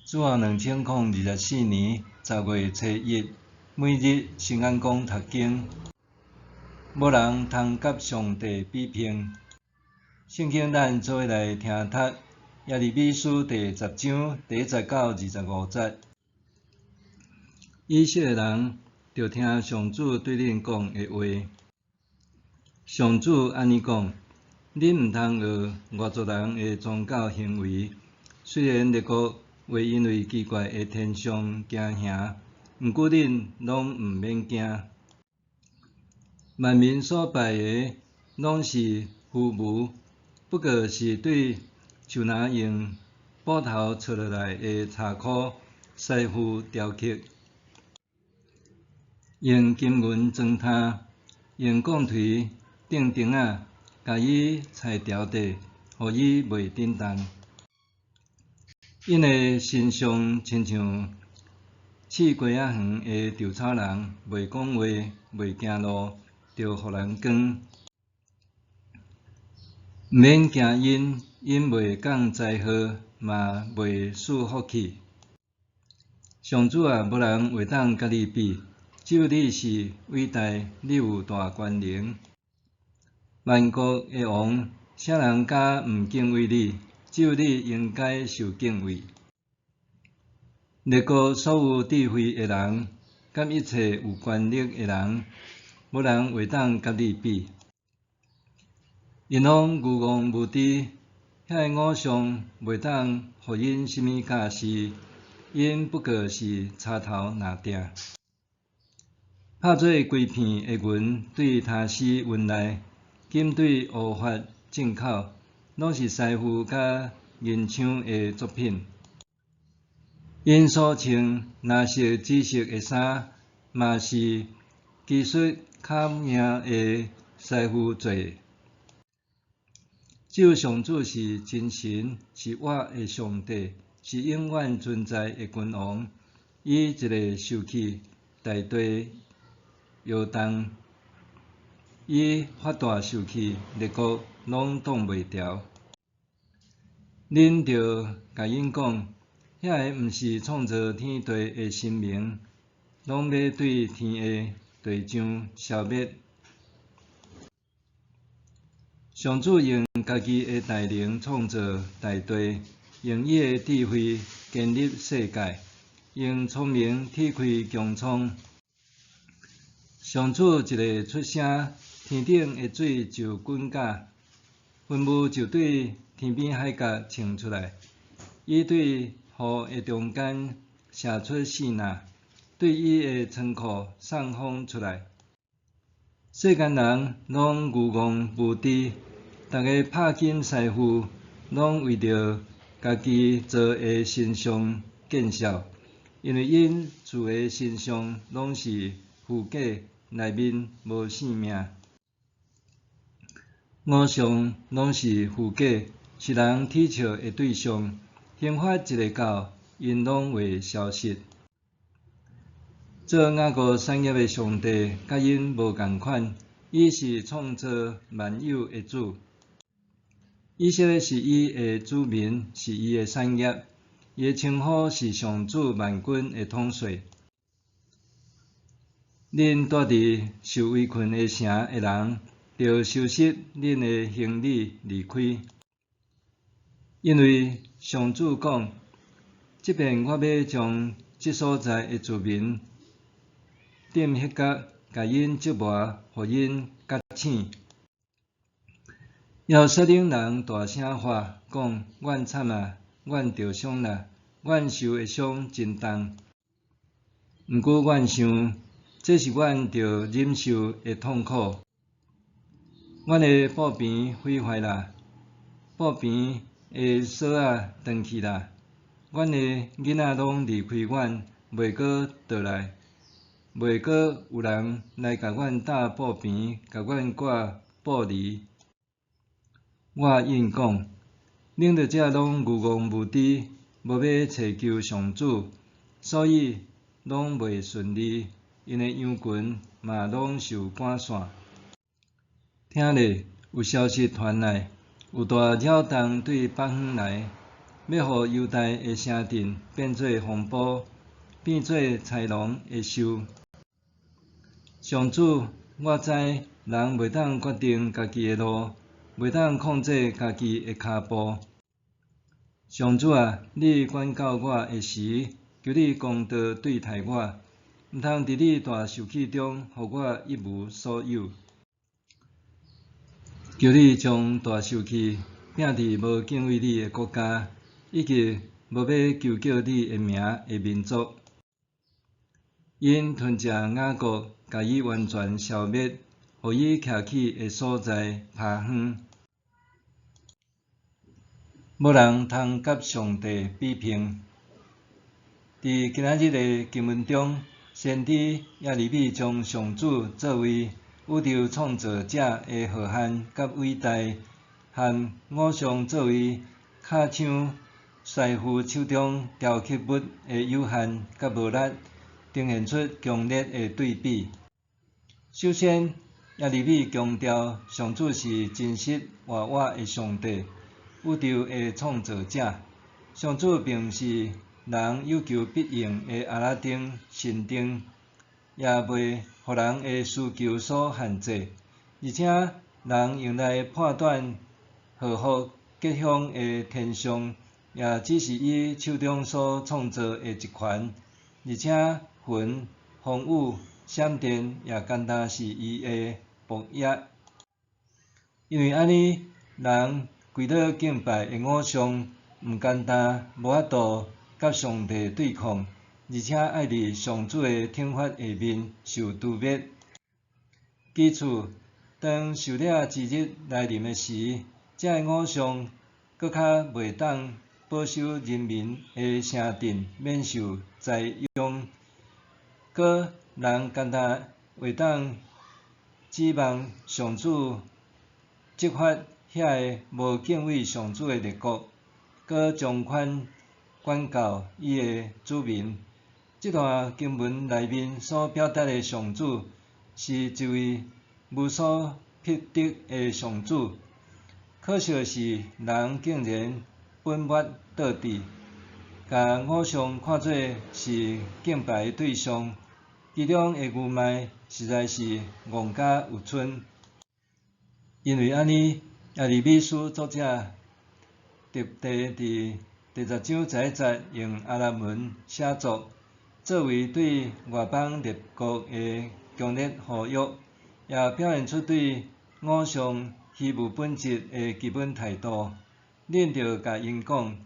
主后2024年10月初1，每日圣安宫读经，无人通甲上帝比拼。圣经咱做伙来听读，耶利米书第10章第1到25节。以色列人着听上主对恁讲的话。上主安尼讲：恁毋通学外族人的宗教行为，虽然列国会因为奇怪的天象惊吓，毋过恁拢毋免惊。万民所拜的，拢是虚无，不过是对手拿用布头插落来的柴箍师傅雕刻，用金银装它，用钢槌钉钉仔，甲伊裁条底，互伊袂震动。因的身上亲像刺瓜仔园的稻草人，袂讲话，袂行路，着互人讲。毋免惊因，因袂降灾祸，嘛袂赐福气。上主啊，无人会当甲你比，只有你是伟大，你有大权能。万国的王，啥人敢毋敬畏你？只有你应该受敬畏。列国所有智慧的人，甲一切有权力的人，无人会当甲你比。因拢愚妄无知，遐个偶像袂当互因什么教示，因不过是插头拿定。拍做规片的云对他施云来，金对乌发进口，拢是师傅甲银枪的作品。因所穿蓝色、紫色的衫，嘛是技术较名的师傅做。只有上主是真神，是我的上帝，是永远存在的君王。伊一个受气，大地摇动；伊发大受气，列国拢挡袂牢。恁着甲因讲，遐个毋是创造天地的神明，拢要对天的地上消灭。上主用家己的大能创造大地，用伊的智慧建立世界，用聪明铁开穹苍。上主一个出声，天顶的水就滚甲，云雾就对天边海角冲出来。伊对雨的中间射出四呐，对伊的仓库送风出来。世间人拢愚妄无知，逐个拍紧师傅，拢为着家己做的形象见笑，因为因做的形象拢是虚假，内面无性命。偶像拢是虚假，是人取笑的对象。兴发一个到，因拢会消失。做雅各产业的上帝，甲因无共款，伊是创造万有的主。以色列是伊的子民，是伊的产业。伊的称呼是上主万军的统帅。恁住伫受围困的城的人，着收拾恁的行李离开，因为上主讲：即便我要将即所在的居民点迄角，甲因折磨，互因觉醒。耶路撒冷人大声喊，讲：阮惨啊！阮受伤啦！阮受的伤真重。毋过阮想，这是阮着忍受的痛苦。阮的布边毁坏啦，布边的锁仔断去啦。阮的囡仔拢离开阮，袂阁倒来，袂阁有人来甲阮搭布边，甲阮挂布篱。我应讲，恁着遮拢愚妄无知，无要祈求上主，所以拢袂顺利，因的羊群嘛拢受赶散。听咧，有消息传来，有大扰动对北方来，要互犹大的城镇变做风暴，变做豺狼的兽。上主，我知人袂当决定家己的路，袂当控制家己的骹步。上主啊，你管教我的时，求你公道对待我，毋通伫你大受气中，互我一无所有。求你将大受气摒伫无敬畏你的国家，以及无要求叫你的名的民族。因吞食雅各，甲伊完全消灭，互伊徛起的所在拍远。无人通甲上帝比拼。伫今仔日的经文中，先知耶利米将上主作为宇宙创造者的浩瀚甲伟大，和偶像作为较像师傅手中雕刻物的有限甲无力，呈现出强烈的对比。首先，耶利米强调上主是真实活我的上帝，宇宙的创造者。上主并是人有求必应的阿拉丁神灯，也袂互人的需求所限制，而且人用来判断祸福吉凶的天象，也只是伊手中所创造的一环，而且云、风雨、闪电也简单是伊的仆役。因为安尼，人跪倒敬拜的偶像，毋简单无法度甲上帝对抗，而且爱伫上主的惩罚下面受毒灭。其次，当狩猎之日来临的时，这个偶像搁较袂当保守人民的城镇免受灾殃，搁人简单袂当指望上主执法遐个无敬畏上主的列国，搁掌权管教伊的子民。这段经文内面所表达的上主，是一位无所匹敌的上主。可惜的是，人竟然本末倒置，把偶像看作是敬拜的对象，其中的愚昧实在是戆甲有剩。因为安尼，耶利米书作者特地伫第10章11节用阿拉文写作，作为对外邦列国的强烈呼吁，也表现出对偶像虚无本质的基本态度。恁着甲因讲，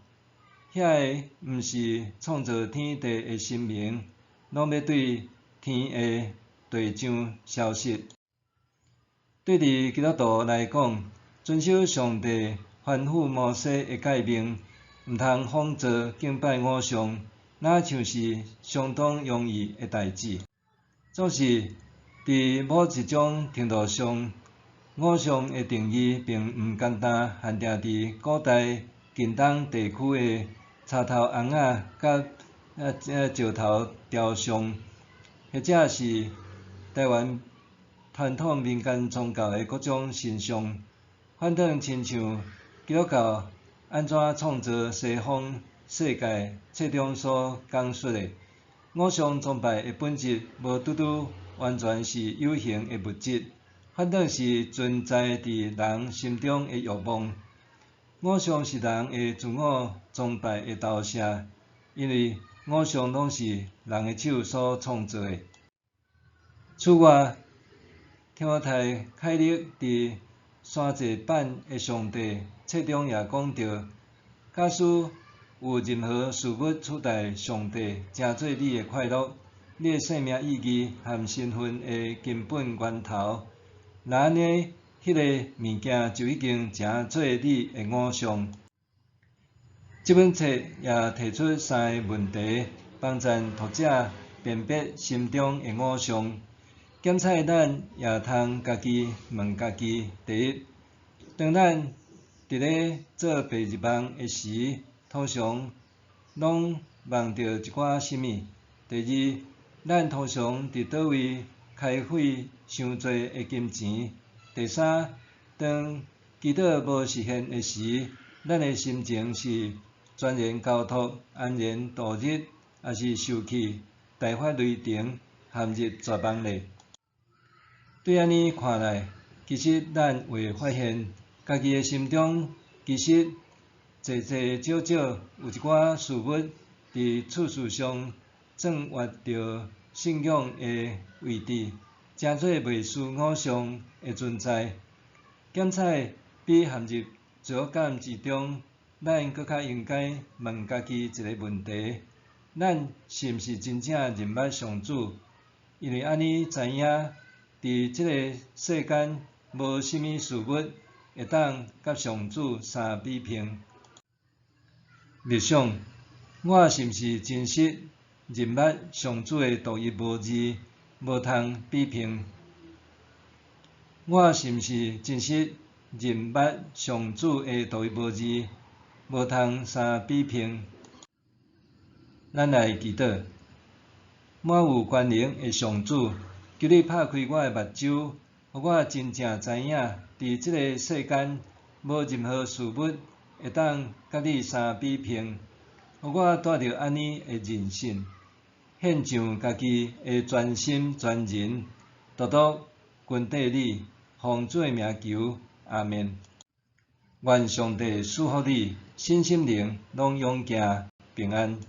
遐个毋是创造天地的神明，拢要对天的地上消失。对伫基督徒来讲，遵守上帝吩咐摩西的诫命，毋通仿造敬拜偶像，那像是相当容易的代志。总是伫某一种程度上，偶像的定义并毋简单限定伫古代近东地区的插头翁仔甲石头雕像，或者是台湾传统民间宗教的各种神像，反倒亲像基督教安怎创造西方世界册中所讲述的，偶像崇拜的本质无拄拄完全是有形的物质，反倒是存在伫人心中的欲望。偶像是人的自我崇拜的投射，因为偶像拢是人的手所创造的。此外，提摩太凯勒伫山寨版的上帝册中也讲到，假使有任何事物取代上帝，成做你的快乐、你的生命意义和身份的根本源头，那安尼，迄个物件就已经成做你的偶像。这本册也提出3个问题，帮助读者辨别心中的偶像。检测咱也通家己问家己：第一，当咱伫咧做白日梦的时，通常拢梦到一寡什么？第二，咱通常伫倒位开费伤多的金钱？第三，当祈祷无实现的时，咱的心情是全然交托、安然度日，也是受气、大发雷霆、陷入绝望咧。对安尼看来，其实咱会发现，家己的心中其实多多少少有一寡事物伫处事上占越着信仰的位置，诚做袂输偶像的存在。检测比陷入罪恶感之中，咱搁较应该问家己一个问题：咱是毋是真正认捌上主？因为安尼知影，伫即个世间无啥物事物会当甲上主相比拼。默想，我是毋是真实认捌上主的独一无二，无通比拼？我是毋是真实认捌上主的独一无二，无通相比拼？咱来祈祷，满有权能的上主，求你拍开我的目睭，互我真正知影，伫即个世间无任何事物会当甲你相比拼。互我带着安尼的人性，献上家己的全心全人，独独跟缀你，奉主的名求，阿们。愿上帝赐福你，身心灵拢永行平安。